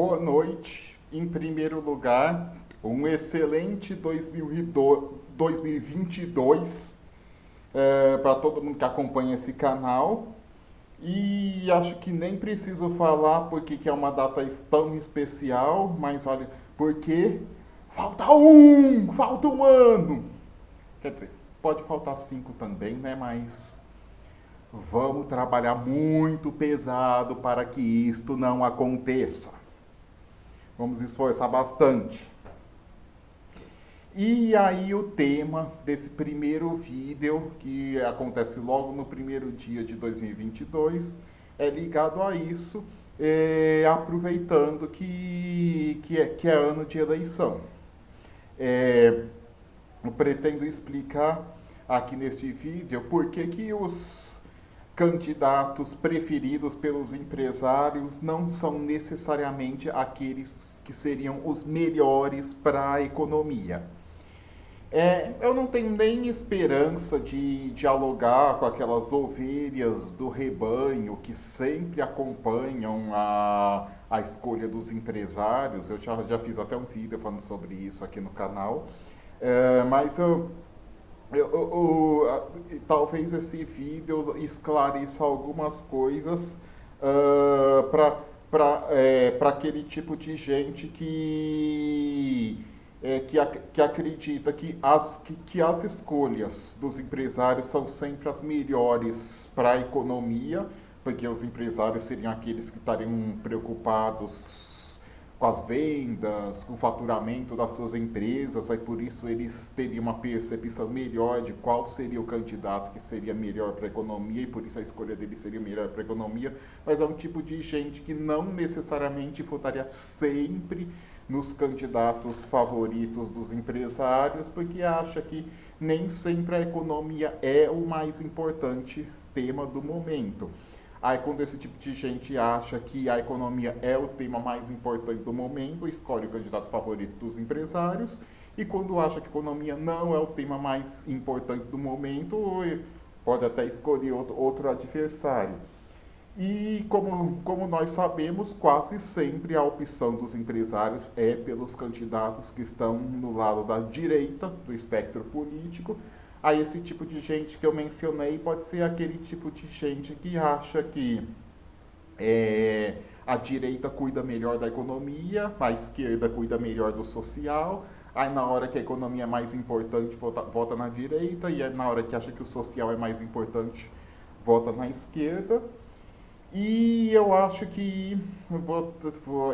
boa noite. Em primeiro lugar, um excelente 2022 para todo mundo que acompanha esse canal. E acho que nem preciso falar porque que é uma data tão especial, mas olha, porque falta um ano. Quer dizer, pode faltar 5 também, né? Mas vamos trabalhar muito pesado para que isto não aconteça. Vamos esforçar bastante. E aí o tema desse primeiro vídeo, que acontece logo no primeiro dia de 2022, é ligado a isso, aproveitando que é ano de eleição. É, eu pretendo explicar aqui neste vídeo por que os candidatos preferidos pelos empresários não são necessariamente aqueles que seriam os melhores para a economia. Eu não tenho nem esperança de dialogar com aquelas ovelhas do rebanho que sempre acompanham a escolha dos empresários. Eu já fiz até um vídeo falando sobre isso aqui no canal. Mas talvez esse vídeo esclareça algumas coisas para aquele tipo de gente que acredita que as escolhas dos empresários são sempre as melhores para a economia, porque os empresários seriam aqueles que estariam preocupados com as vendas, com o faturamento das suas empresas, aí por isso eles teriam uma percepção melhor de qual seria o candidato que seria melhor para a economia e por isso a escolha dele seria melhor para a economia, mas é um tipo de gente que não necessariamente votaria sempre nos candidatos favoritos dos empresários, porque acha que nem sempre a economia é o mais importante tema do momento. Aí quando esse tipo de gente acha que a economia é o tema mais importante do momento, escolhe o candidato favorito dos empresários, e quando acha que a economia não é o tema mais importante do momento, pode até escolher outro adversário. E como nós sabemos, quase sempre a opção dos empresários é pelos candidatos que estão no lado da direita do espectro político. Aí esse tipo de gente que eu mencionei pode ser aquele tipo de gente que acha que a direita cuida melhor da economia, a esquerda cuida melhor do social. Aí na hora que a economia é mais importante, vota na direita, e aí, na hora que acha que o social é mais importante, vota na esquerda. E eu acho que vou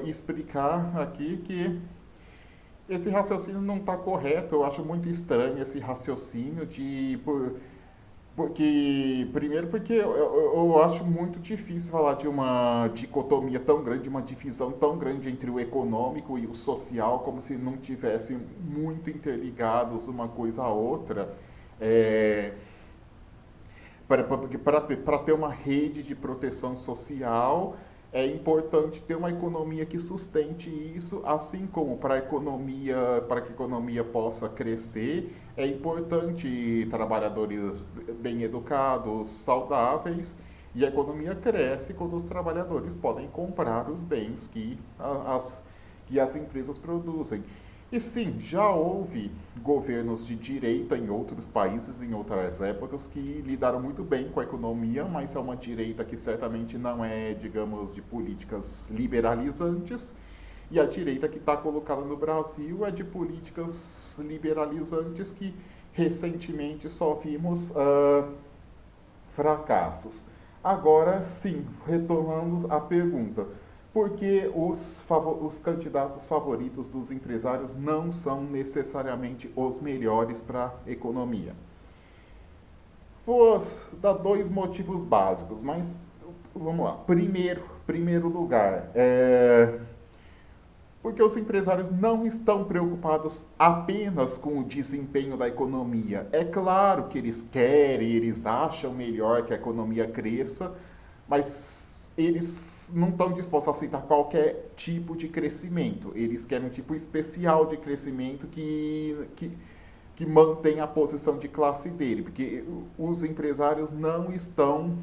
explicar aqui que esse raciocínio não está correto. Eu acho muito estranho esse raciocínio porque eu acho muito difícil falar de uma dicotomia tão grande, uma divisão tão grande entre o econômico e o social, como se não tivessem muito interligados uma coisa à outra. É, para ter uma rede de proteção social, é importante ter uma economia que sustente isso, assim como para que a economia possa crescer, é importante trabalhadores bem educados, saudáveis, e a economia cresce quando os trabalhadores podem comprar os bens que as empresas produzem. E sim, já houve governos de direita em outros países, em outras épocas, que lidaram muito bem com a economia, mas é uma direita que certamente não é, digamos, de políticas liberalizantes. E a direita que está colocada no Brasil é de políticas liberalizantes que recentemente só vimos fracassos. Agora sim, retomando a pergunta, por que os candidatos favoritos dos empresários não são necessariamente os melhores para a economia? Vou dar dois motivos básicos, mas vamos lá. Primeiro lugar, porque os empresários não estão preocupados apenas com o desempenho da economia. É claro que eles querem, eles acham melhor que a economia cresça, mas eles não estão dispostos a aceitar qualquer tipo de crescimento. Eles querem um tipo especial de crescimento que mantém a posição de classe dele, porque os empresários não estão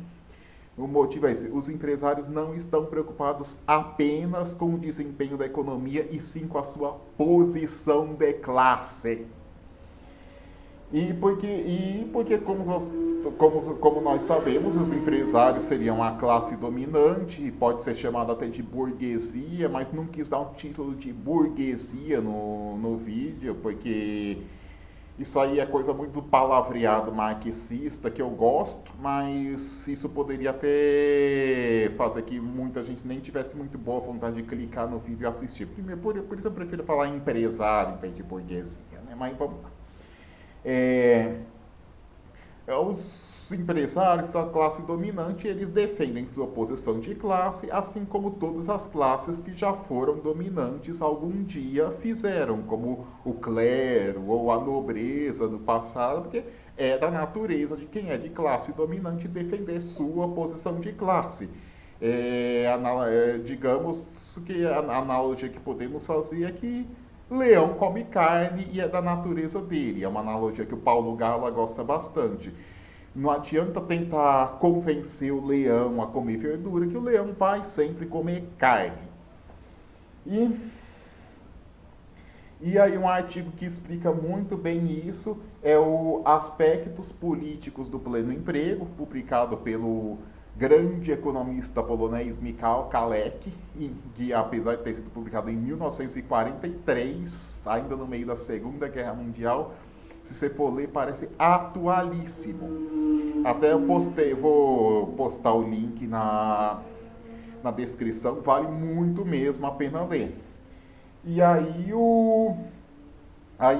O motivo é esse: os empresários não estão preocupados apenas com o desempenho da economia e sim com a sua posição de classe. E porque como nós sabemos, os empresários seriam a classe dominante, pode ser chamado até de burguesia, mas não quis dar um título de burguesia no vídeo, porque isso aí é coisa muito do palavreado marxista que eu gosto, mas isso poderia até fazer que muita gente nem tivesse muito boa vontade de clicar no vídeo e assistir. Primeiro, por isso eu prefiro falar empresário em vez de burguesia, né? Mas vamos lá. É, os empresários, a classe dominante, eles defendem sua posição de classe, assim como todas as classes que já foram dominantes algum dia fizeram, como o clero ou a nobreza do passado, porque é da natureza de quem é de classe dominante defender sua posição de classe. Digamos que a analogia que podemos fazer é que leão come carne e é da natureza dele. É uma analogia que o Paulo Gala gosta bastante. Não adianta tentar convencer o leão a comer verdura, que o leão vai sempre comer carne. E, e aí um artigo que explica muito bem isso é o Aspectos Políticos do Pleno Emprego, publicado pelo grande economista polonês Michał Kalecki, que apesar de ter sido publicado em 1943, ainda no meio da Segunda Guerra Mundial, se você for ler, parece atualíssimo. Até vou postar o link na descrição, vale muito mesmo a pena ler. E aí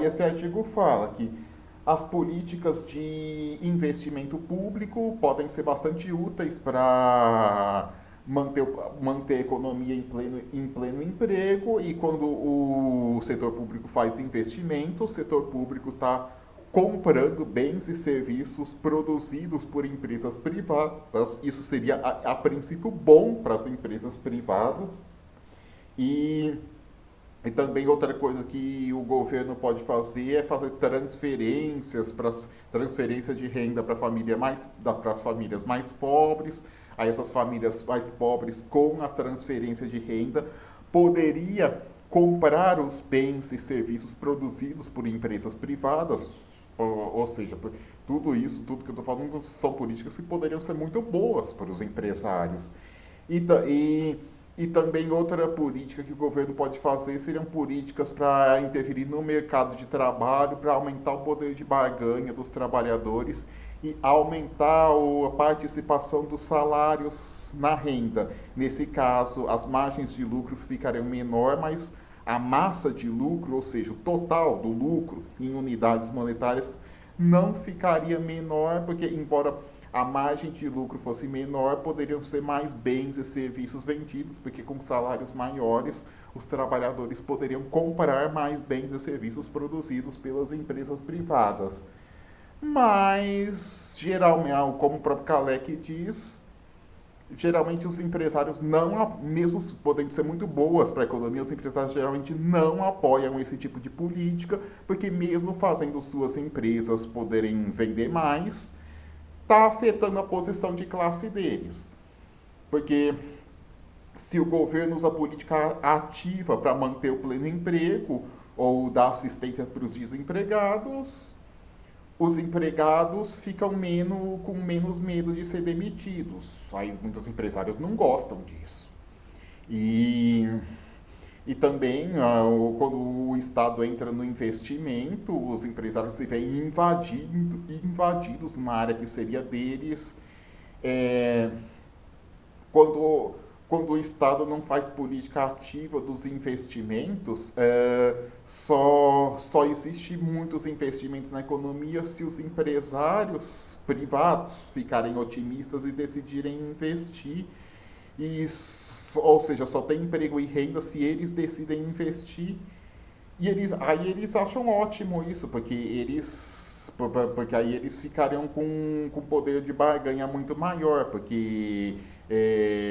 esse artigo fala que as políticas de investimento público podem ser bastante úteis para manter a economia em pleno emprego, e quando o setor público faz investimento, o setor público está comprando bens e serviços produzidos por empresas privadas. Isso seria a princípio bom para as empresas privadas. E e também outra coisa que o governo pode fazer é fazer transferência de renda para as famílias mais pobres. Aí essas famílias mais pobres, com a transferência de renda, poderia comprar os bens e serviços produzidos por empresas privadas. Ou seja, tudo que eu estou falando são políticas que poderiam ser muito boas para os empresários. E, e e também outra política que o governo pode fazer seriam políticas para interferir no mercado de trabalho, para aumentar o poder de barganha dos trabalhadores e aumentar a participação dos salários na renda. Nesse caso, as margens de lucro ficariam menor, mas a massa de lucro, ou seja, o total do lucro em unidades monetárias, não ficaria menor, porque embora a margem de lucro fosse menor, poderiam ser mais bens e serviços vendidos, porque com salários maiores, os trabalhadores poderiam comprar mais bens e serviços produzidos pelas empresas privadas. Mas, geralmente, como o próprio Kalec diz, geralmente os empresários não, mesmo podendo ser muito boas para a economia, os empresários geralmente não apoiam esse tipo de política, porque mesmo fazendo suas empresas poderem vender mais, está afetando a posição de classe deles. Porque se o governo usa política ativa para manter o pleno emprego ou dar assistência para os desempregados, os empregados ficam com menos medo de ser demitidos. Aí muitos empresários não gostam disso. E e também, quando o Estado entra no investimento, os empresários se veem invadidos numa área que seria deles. É, quando, quando o Estado não faz política ativa dos investimentos, só existe muitos investimentos na economia se os empresários privados ficarem otimistas e decidirem investir. E, ou seja, só tem emprego e renda se eles decidem investir. Aí eles acham ótimo isso, porque aí eles ficariam com poder de barganha muito maior, porque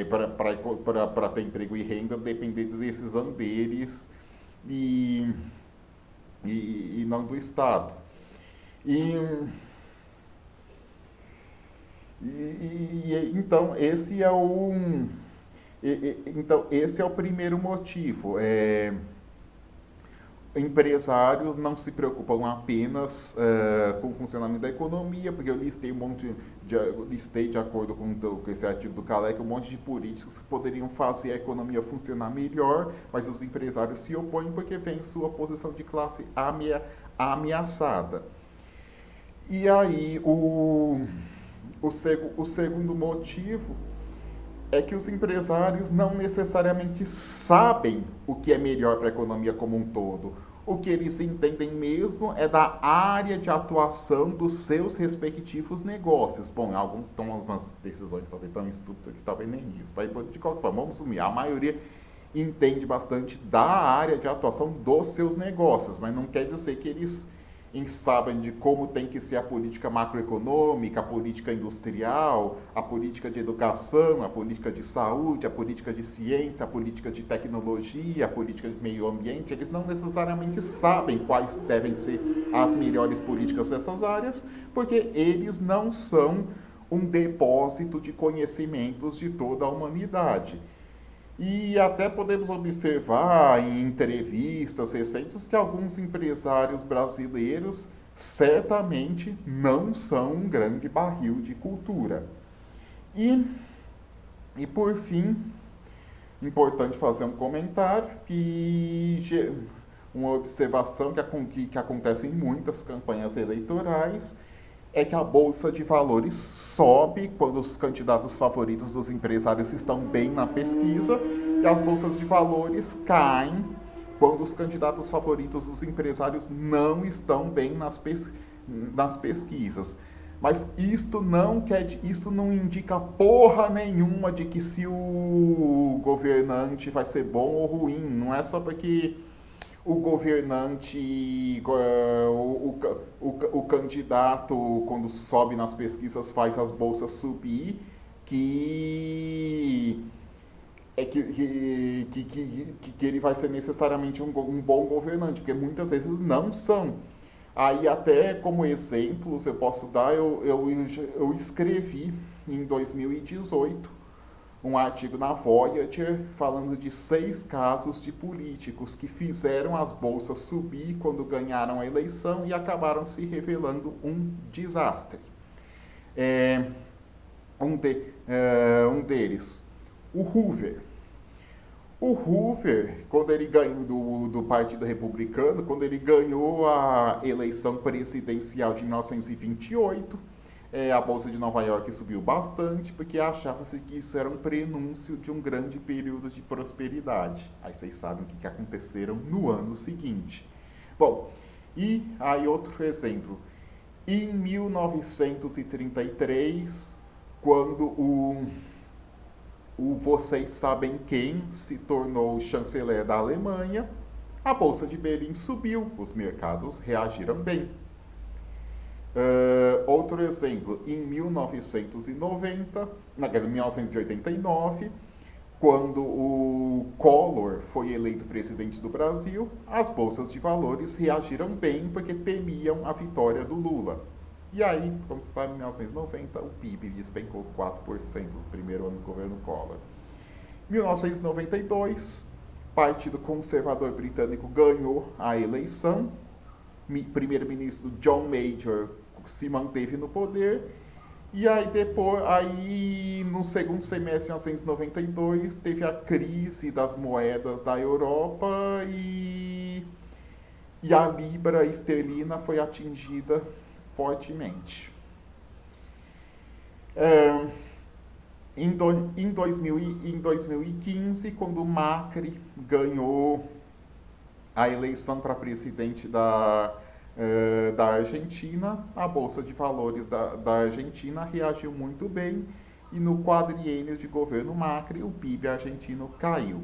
para ter emprego e renda depender da decisão deles e, e não do Estado. E, Então esse é o primeiro motivo. Empresários não se preocupam apenas com o funcionamento da economia, porque eu listei de acordo com esse artigo do Calec, um monte de políticos que poderiam fazer a economia funcionar melhor, mas os empresários se opõem porque vem sua posição de classe ameaçada. E aí, o segundo motivo é que os empresários não necessariamente sabem o que é melhor para a economia como um todo. O que eles entendem mesmo é da área de atuação dos seus respectivos negócios. Bom, alguns tomam algumas decisões, talvez tão estúpidas que talvez nem isso. Mas, de qualquer forma, vamos assumir, a maioria entende bastante da área de atuação dos seus negócios, mas não quer dizer que eles sabem de como tem que ser a política macroeconômica, a política industrial, a política de educação, a política de saúde, a política de ciência, a política de tecnologia, a política de meio ambiente. Eles não necessariamente sabem quais devem ser as melhores políticas dessas áreas, porque eles não são um depósito de conhecimentos de toda a humanidade. E até podemos observar em entrevistas recentes que alguns empresários brasileiros certamente não são um grande barril de cultura. E, e por fim, importante fazer um comentário que uma observação que acontece em muitas campanhas eleitorais é que a bolsa de valores sobe quando os candidatos favoritos dos empresários estão bem na pesquisa e as bolsas de valores caem quando os candidatos favoritos dos empresários não estão bem nas pesquisas. Mas isto não indica porra nenhuma de que se o governante vai ser bom ou ruim. Não é só porque o governante, o candidato, quando sobe nas pesquisas, faz as bolsas subir, que ele vai ser necessariamente um bom governante, porque muitas vezes não são. Aí até como exemplos eu posso dar, eu escrevi em 2018 um artigo na Voyager falando de 6 casos de políticos que fizeram as bolsas subir quando ganharam a eleição e acabaram se revelando um desastre. Um deles, o Hoover. O Hoover, quando ele ganhou do Partido Republicano, quando ele ganhou a eleição presidencial de 1928, a Bolsa de Nova York subiu bastante, porque achava-se que isso era um prenúncio de um grande período de prosperidade. Aí vocês sabem o que aconteceram no ano seguinte. Bom, e aí outro exemplo. Em 1933, quando vocês sabem quem se tornou chanceler da Alemanha, a Bolsa de Berlim subiu, os mercados reagiram bem. Outro exemplo, em 1989, quando o Collor foi eleito presidente do Brasil, as bolsas de valores reagiram bem porque temiam a vitória do Lula. E aí, como você sabe, em 1990, o PIB despencou 4% no primeiro ano do governo Collor. Em 1992, o Partido Conservador Britânico ganhou a eleição. Primeiro-ministro John Major se manteve no poder. E aí no segundo semestre de 1992, teve a crise das moedas da Europa e a libra esterlina foi atingida fortemente. Em 2015, quando o Macri ganhou a eleição para presidente da Argentina, a Bolsa de Valores da Argentina reagiu muito bem e no quadriênio de governo Macri o PIB argentino caiu.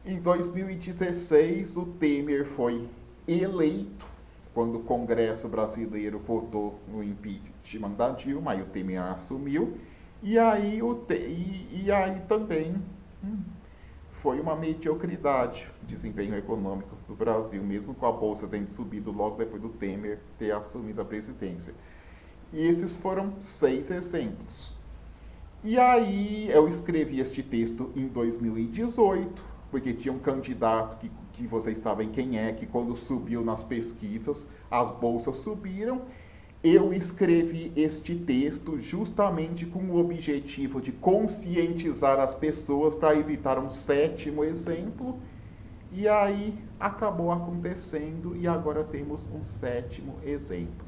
Em 2016, o Temer foi eleito quando o Congresso brasileiro votou no impeachment da Dilma, aí o Temer assumiu, e aí também foi uma mediocridade o desempenho econômico do Brasil, mesmo com a Bolsa tendo subido logo depois do Temer ter assumido a presidência. E esses foram 6 exemplos. E aí eu escrevi este texto em 2018, porque tinha um candidato que vocês sabem quem é, que quando subiu nas pesquisas, as bolsas subiram. Eu escrevi este texto justamente com o objetivo de conscientizar as pessoas para evitar um sétimo exemplo. E aí acabou acontecendo e agora temos um sétimo exemplo.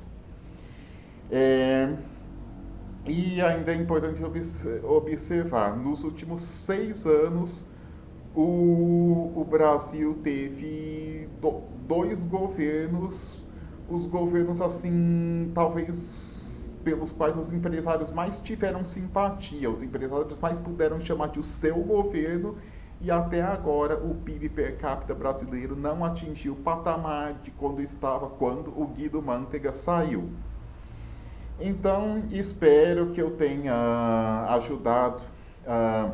E ainda é importante observar, nos últimos 6 anos, o Brasil teve dois governos, os governos assim, talvez pelos quais os empresários mais tiveram simpatia, os empresários mais puderam chamar de o seu governo, e até agora o PIB per capita brasileiro não atingiu o patamar de quando o Guido Mantega saiu. Então, espero que eu tenha ajudado uh,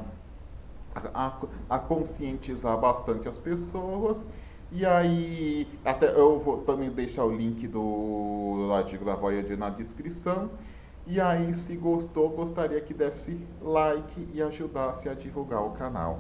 a conscientizar bastante as pessoas. E aí, até eu vou também deixar o link do artigo da Voyager na descrição. E aí, se gostou, gostaria que desse like e ajudasse a divulgar o canal.